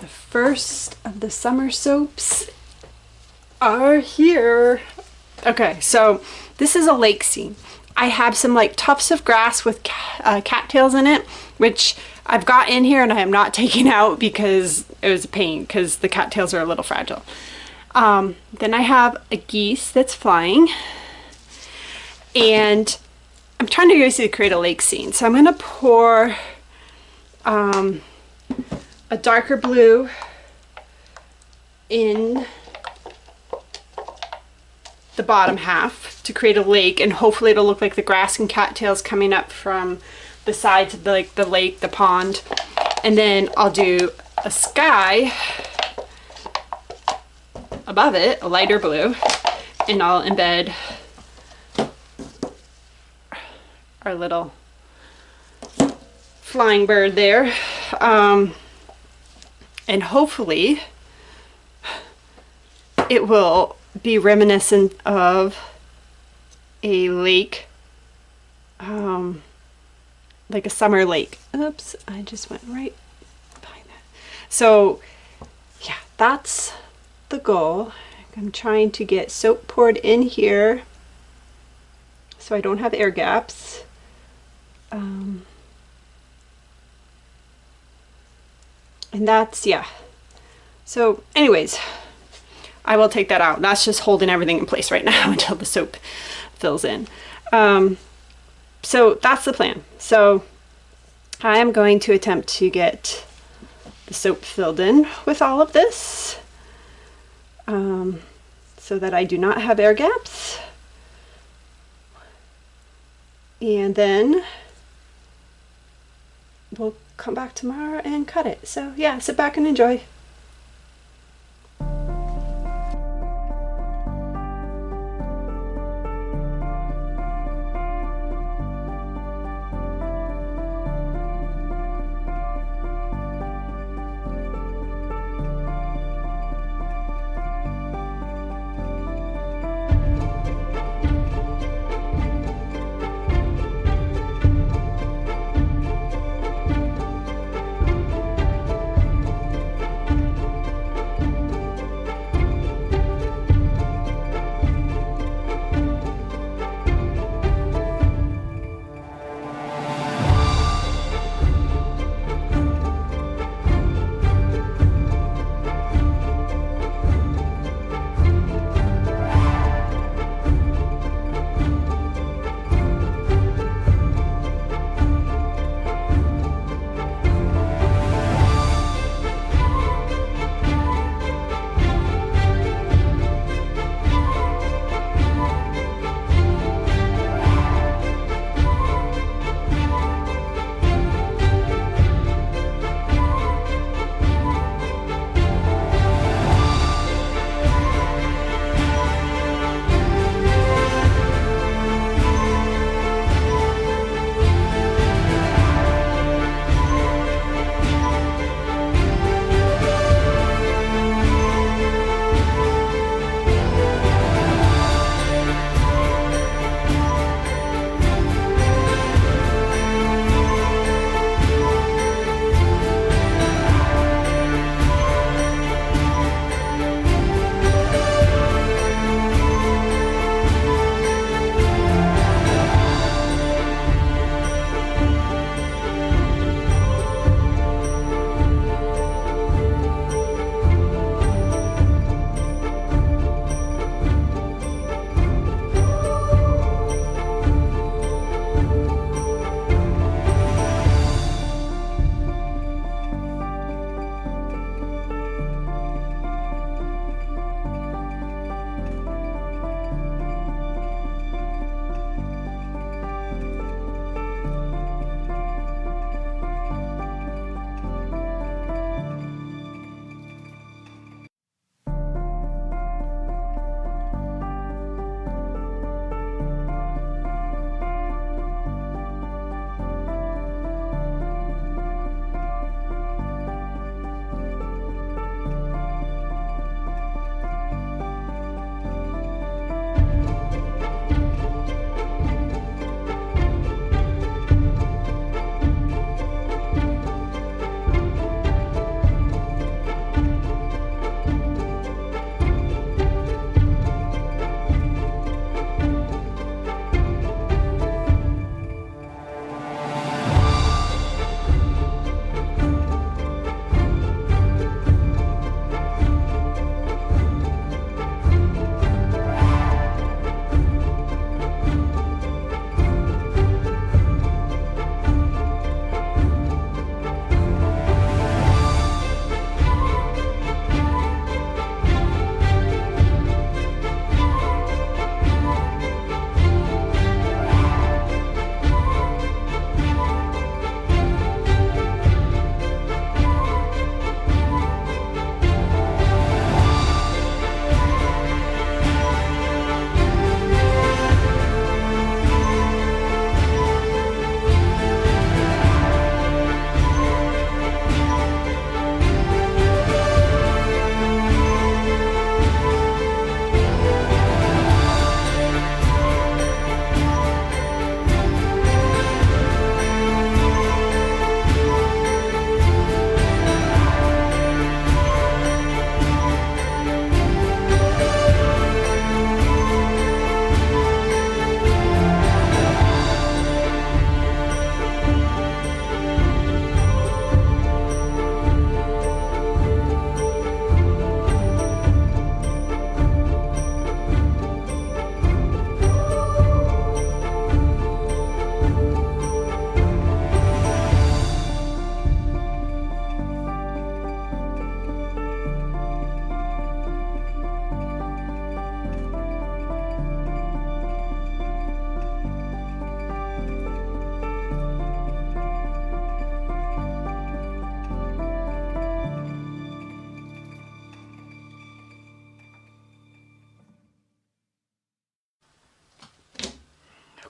the first of the summer soaps are here. Okay, so this is a lake scene. I have some like tufts of grass with cattails in it, which I've got in here and I am not taking out because it was a pain because the cattails are a little fragile. Then I have a geese that's flying, and I'm trying to basically create a lake scene. So I'm going to pour a darker blue in the bottom half to create a lake, and hopefully it'll look like the grass and cattails coming up from the sides of the lake, the pond. And then I'll do a sky above it, a lighter blue, and I'll embed our little flying bird there. And hopefully it will be reminiscent of a lake, like a summer lake. Oops, I just went right behind that. So yeah, that's the goal. I'm trying to get soap poured in here so I don't have air gaps. And that's, yeah. So anyways, I will take that out. That's just holding everything in place right now until the soap fills in. So that's the plan. So I am going to attempt to get the soap filled in with all of this, so that I do not have air gaps. And then we'll come back tomorrow and cut it. So yeah, sit back and enjoy.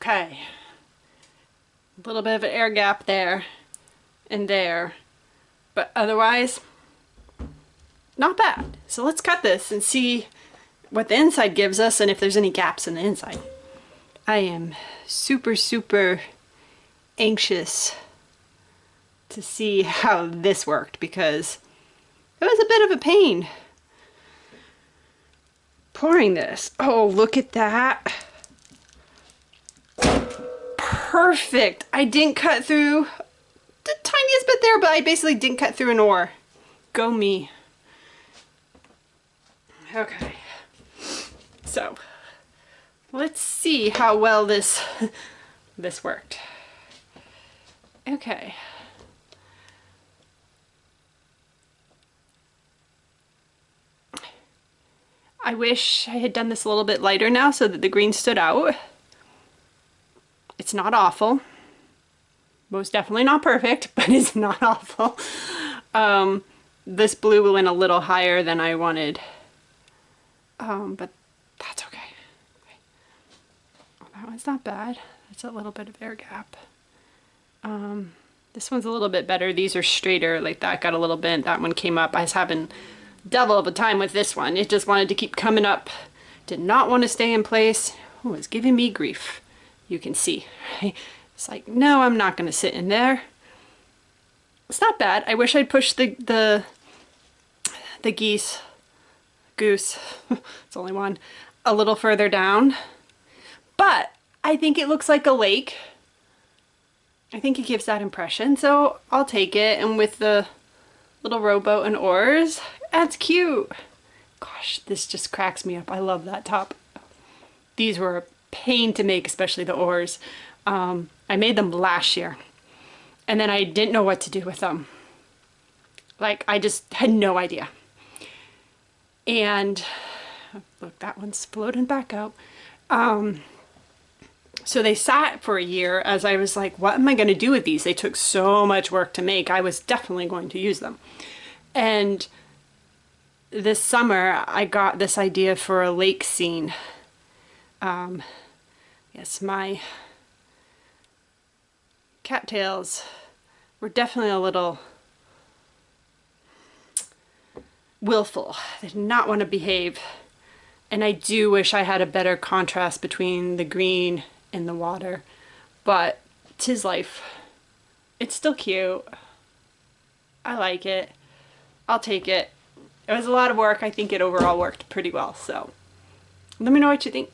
Okay. A little bit of an air gap there and there, but otherwise, not bad. So let's cut this and see what the inside gives us and if there's any gaps in the inside. I am super, super anxious to see how this worked because it was a bit of a pain pouring this. Oh, look at that. Perfect. I didn't cut through the tiniest bit there, but I basically didn't cut through an oar. Go me. Okay. So, let's see how well this worked. Okay. I wish I had done this a little bit lighter now so that the green stood out. It's not awful. Most definitely not perfect, but it's not awful. This blue went a little higher than I wanted. But that's okay. Oh, that one's not bad. That's a little bit of air gap. This one's a little bit better. These are straighter, like that got a little bent. That one came up. I was having double of a time with this one. It just wanted to keep coming up. Did not want to stay in place. Oh, it's giving me grief. You can see. It's like, no, I'm not going to sit in there. It's not bad. I wish I'd pushed the goose, it's only one, a little further down. But I think it looks like a lake. I think it gives that impression, so I'll take it. And with the little rowboat and oars, that's cute. Gosh, this just cracks me up. I love that top. These were a pain to make, especially the oars. I made them last year, and then I didn't know what to do with them. Like, I just had no idea. And look, that one's floating back out. So they sat for a year as I was like, what am I going to do with these? They took so much work to make. I was definitely going to use them. And this summer, I got this idea for a lake scene. Yes, my cattails were definitely a little willful. They did not want to behave. And I do wish I had a better contrast between the green and the water, but 'tis life. It's still cute. I like it. I'll take it. It was a lot of work. I think it overall worked pretty well, so let me know what you think.